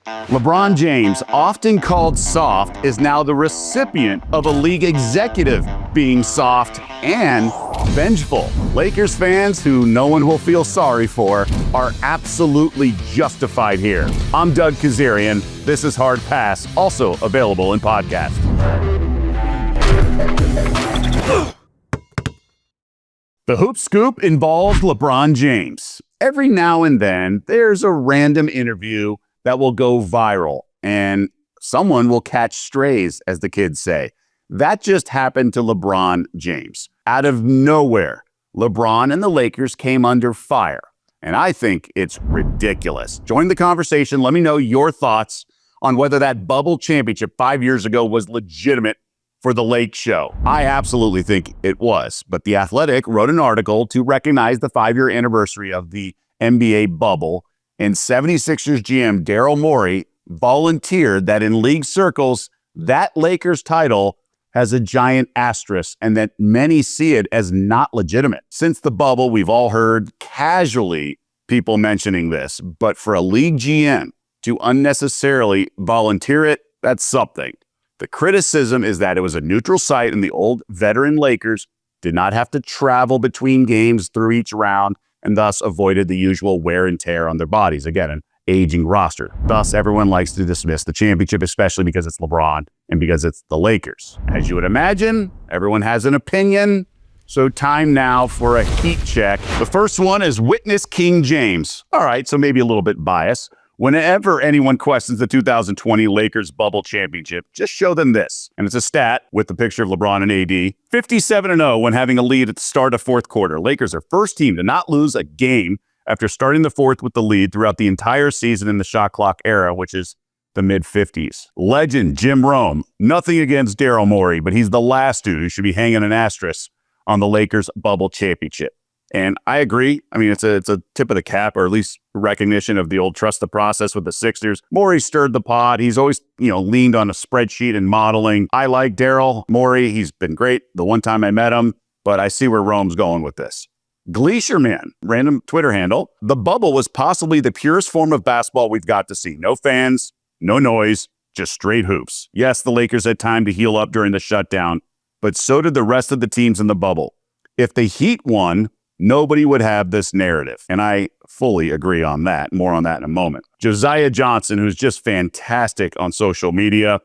LeBron James, often called soft, is now the recipient of a league executive being soft and vengeful. Lakers fans, who no one will feel sorry for, are absolutely justified here. I'm Doug Kezirian. This is Hard Pass, also available in podcast. The Hoop Scoop involves LeBron James. Every now and then, there's a random interview that will go viral, and someone will catch strays, as the kids say. That just happened to LeBron James. Out of nowhere, LeBron and the Lakers came under fire, and I think it's ridiculous. Join the conversation. Let me know your thoughts on whether that bubble championship 5 years ago was legitimate for the Lake Show. I absolutely think it was, but The Athletic wrote an article to recognize the 5-year anniversary of the NBA bubble, and 76ers GM Daryl Morey volunteered that in league circles, that Lakers title has a giant asterisk and that many see it as not legitimate. Since the bubble, we've all heard casually people mentioning this, but for a league GM to unnecessarily volunteer it, that's something. The criticism is that it was a neutral site and the old veteran Lakers did not have to travel between games through each round and thus avoided the usual wear and tear on their bodies. Again, an aging roster. Thus, everyone likes to dismiss the championship, especially because it's LeBron and because it's the Lakers. As you would imagine, everyone has an opinion. So time now for a heat check. The first one is witness King James. All right, so maybe a little bit biased. Whenever anyone questions the 2020 Lakers bubble championship, just show them this. And it's a stat with the picture of LeBron and AD. 57-0 when having a lead at the start of fourth quarter. Lakers are first team to not lose a game after starting the fourth with the lead throughout the entire season in the shot clock era, which is the mid-50s. Legend Jim Rome. Nothing against Daryl Morey, but he's the last dude who should be hanging an asterisk on the Lakers bubble championship. And I agree. I mean, it's a tip of the cap, or at least recognition of the old trust the process with the Sixers. Morey stirred the pot. He's always, leaned on a spreadsheet and modeling. I like Daryl Morey. He's been great the one time I met him, but I see where Rome's going with this. Glacierman, random Twitter handle. The bubble was possibly the purest form of basketball we've got to see. No fans, no noise, just straight hoops. Yes, the Lakers had time to heal up during the shutdown, but so did the rest of the teams in the bubble. If the Heat won, nobody would have this narrative. And I fully agree on that. More on that in a moment. Josiah Johnson, who's just fantastic on social media.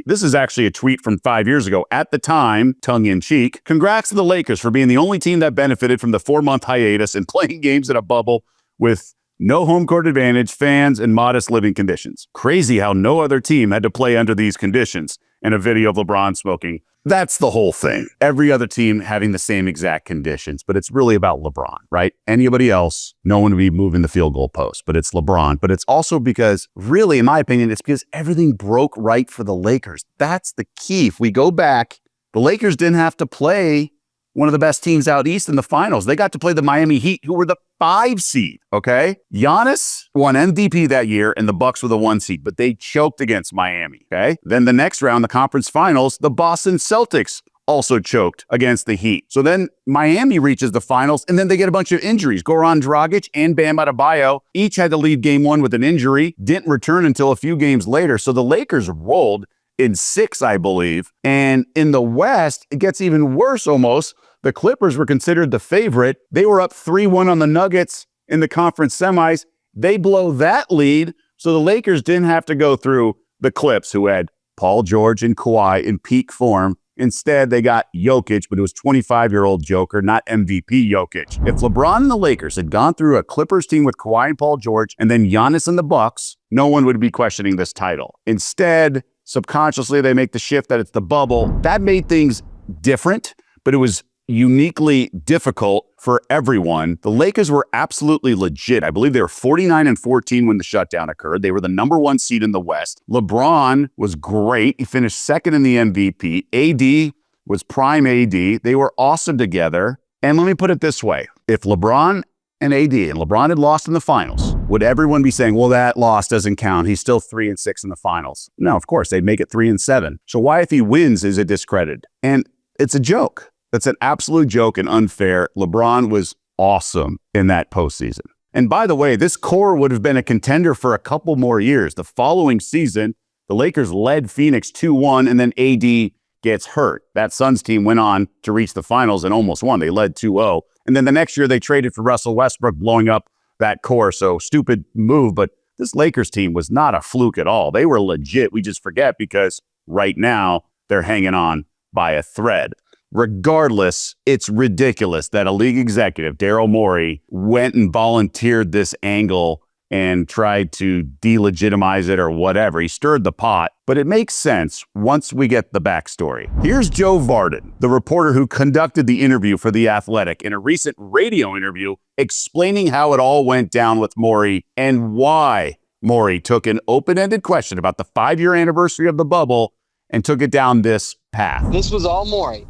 This is actually a tweet from 5 years ago. At the time, tongue-in-cheek, congrats to the Lakers for being the only team that benefited from the 4-month hiatus and playing games in a bubble with no home court advantage, fans, and modest living conditions. Crazy how no other team had to play under these conditions. And a video of LeBron smoking. That's the whole thing. Every other team having the same exact conditions, but it's really about LeBron, right? Anybody else, no one would be moving the field goal post, but it's LeBron. But it's also because, really, in my opinion, it's because everything broke right for the Lakers. That's the key. If we go back, the Lakers didn't have to play one of the best teams out east in the finals. They got to play the Miami Heat, who were the 5 seed, okay? Giannis won MVP that year, and the Bucks were the 1 seed, but they choked against Miami, okay? Then the next round, the conference finals, the Boston Celtics also choked against the Heat. So then Miami reaches the finals, and then they get a bunch of injuries. Goran Dragic and Bam Adebayo each had to leave game 1 with an injury, didn't return until a few games later. So the Lakers rolled in 6, I believe. And in the West, it gets even worse almost. The Clippers were considered the favorite. They were up 3-1 on the Nuggets in the conference semis. They blow that lead, so the Lakers didn't have to go through the Clips, who had Paul George and Kawhi in peak form. Instead, they got Jokic, but it was 25-year-old Joker, not MVP Jokic. If LeBron and the Lakers had gone through a Clippers team with Kawhi and Paul George, and then Giannis and the Bucks, no one would be questioning this title. Instead, subconsciously, they make the shift that it's the bubble. That made things different, but it was uniquely difficult for everyone. The Lakers were absolutely legit. I believe they were 49-14 when the shutdown occurred. They were the number 1 seed in the West. LeBron was great. He finished second in the MVP. AD was prime AD. They were awesome together. And let me put it this way. If LeBron and AD and LeBron had lost in the finals, would everyone be saying, well, that loss doesn't count. He's still 3-6 in the finals? No, of course, they'd make it 3-7. So why, if he wins, is it discredited? And it's a joke. That's an absolute joke and unfair. LeBron was awesome in that postseason. And by the way, this core would have been a contender for a couple more years. The following season, the Lakers led Phoenix 2-1, and then AD gets hurt. That Suns team went on to reach the finals and almost won. They led 2-0. And then the next year, they traded for Russell Westbrook, blowing up that core. So stupid move, but this Lakers team was not a fluke at all. They were legit. We just forget because right now they're hanging on by a thread. Regardless, it's ridiculous that a league executive, Daryl Morey, went and volunteered this angle and tried to delegitimize it or whatever. He stirred the pot, but it makes sense once we get the backstory. Here's Joe Vardon, the reporter who conducted the interview for The Athletic, in a recent radio interview explaining how it all went down with Morey and why Morey took an open-ended question about the 5-year anniversary of the bubble and took it down this path. This was all Morey.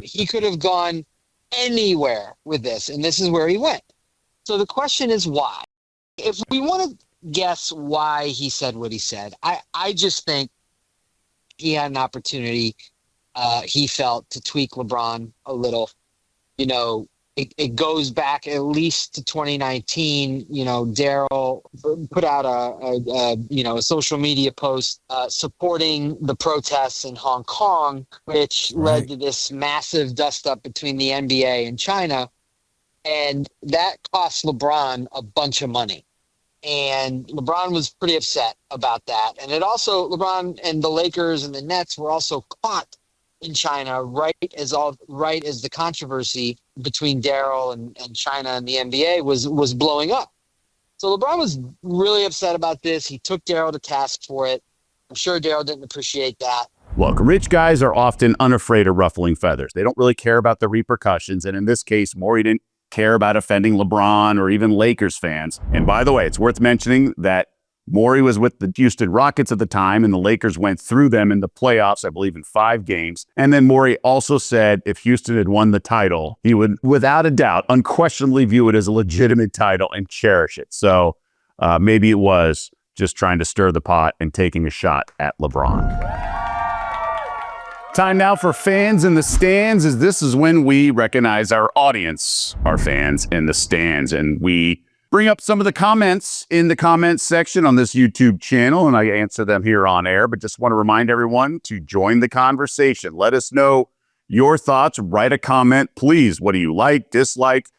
He could have gone anywhere with this, and this is where he went. So the question is why? If we want to guess why he said what he said, I just think he had an opportunity, he felt, to tweak LeBron a little. You know, it goes back at least to 2019. You know, Daryl put out a social media post supporting the protests in Hong Kong, which led to this massive dust-up between the NBA and China. And that cost LeBron a bunch of money. And LeBron was pretty upset about that. And it also, LeBron and the Lakers and the Nets were also caught in China right as the controversy between Daryl and China and the NBA was blowing up. So LeBron was really upset about this. He took Daryl to task for it. I'm sure Daryl didn't appreciate that. Look, rich guys are often unafraid of ruffling feathers. They don't really care about the repercussions. And in this case, Morey didn't care about offending LeBron or even Lakers fans. And by the way, it's worth mentioning that Morey was with the Houston Rockets at the time, and the Lakers went through them in the playoffs, I believe, in 5 games. And then Morey also said if Houston had won the title, he would, without a doubt, unquestionably view it as a legitimate title and cherish it. So maybe it was just trying to stir the pot and taking a shot at LeBron. Time now for Fans in the Stands, as this is when we recognize our audience, our fans in the stands. And we bring up some of the comments in the comments section on this YouTube channel, and I answer them here on air. But just want to remind everyone to join the conversation. Let us know your thoughts. Write a comment, please. What do you like, dislike,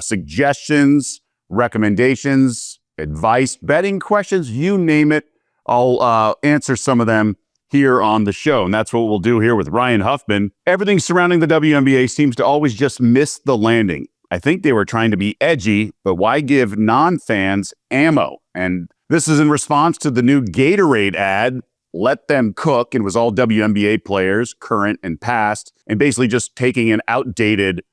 suggestions, recommendations, advice, betting questions, you name it. I'll answer some of them here on the show. And that's what we'll do here with Ryan Huffman. Everything surrounding the WNBA seems to always just miss the landing. I think they were trying to be edgy, but why give non-fans ammo? And this is in response to the new Gatorade ad, Let Them Cook. It was all WNBA players, current and past, and basically just taking an outdated,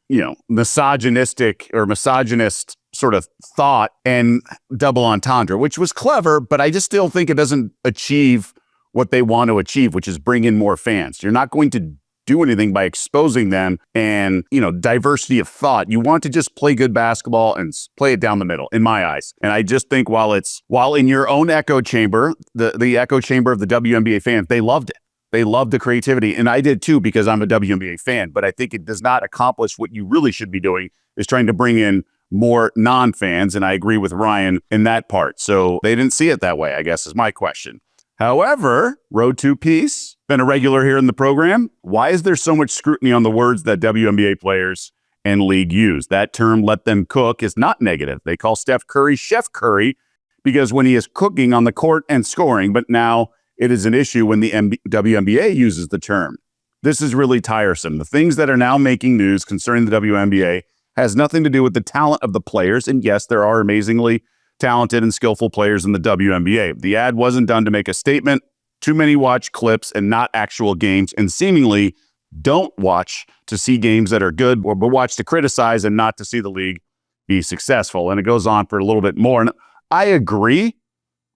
misogynistic or misogynist sort of thought and double entendre, which was clever, but I just still think it doesn't achieve what they want to achieve, which is bring in more fans. You're not going to do anything by exposing them and, diversity of thought. You want to just play good basketball and play it down the middle, in my eyes. And I just think while in your own echo chamber, the echo chamber of the WNBA fans, they loved it. They loved the creativity. And I did too, because I'm a WNBA fan. But I think it does not accomplish what you really should be doing, is trying to bring in more non-fans. And I agree with Ryan in that part. So they didn't see it that way, I guess, is my question. However, Road to Peace, been a regular here in the program. Why is there so much scrutiny on the words that WNBA players and league use? That term, let them cook, is not negative. They call Steph Curry Chef Curry because when he is cooking on the court and scoring, but now it is an issue when the WNBA uses the term. This is really tiresome. The things that are now making news concerning the WNBA has nothing to do with the talent of the players. And yes, there are amazingly talented and skillful players in the WNBA. The ad wasn't done to make a statement. Too many watch clips and not actual games, and seemingly don't watch to see games that are good, but watch to criticize and not to see the league be successful. And it goes on for a little bit more. And I agree,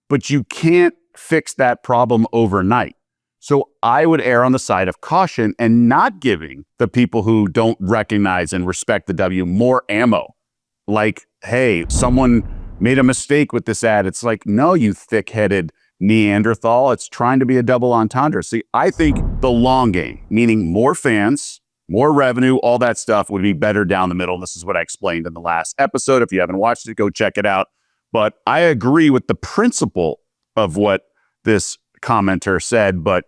but you can't fix that problem overnight. So I would err on the side of caution and not giving the people who don't recognize and respect the W more ammo. Like, hey, someone made a mistake with this ad. It's like, no, you thick-headed Neanderthal. It's trying to be a double entendre. See, I think the long game, meaning more fans, more revenue, all that stuff would be better down the middle. This is what I explained in the last episode. If you haven't watched it, go check it out. But I agree with the principle of what this commenter said, but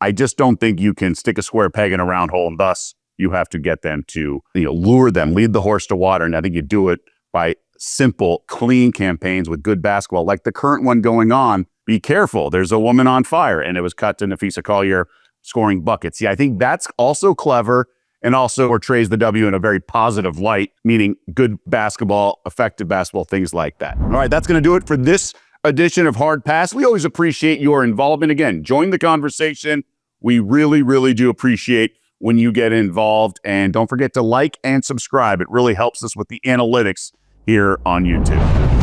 I just don't think you can stick a square peg in a round hole, and thus you have to get them to, lure them, lead the horse to water. And I think you do it by simple, clean campaigns with good basketball, like the current one going on. Be careful. There's a woman on fire, and it was cut to Nafisa Collier scoring buckets. Yeah, I think that's also clever and also portrays the W in a very positive light, meaning good basketball, effective basketball, things like that. All right, that's going to do it for this edition of Hard Pass. We always appreciate your involvement. Again, join the conversation. We really, really do appreciate when you get involved. And don't forget to like and subscribe. It really helps us with the analytics here on YouTube.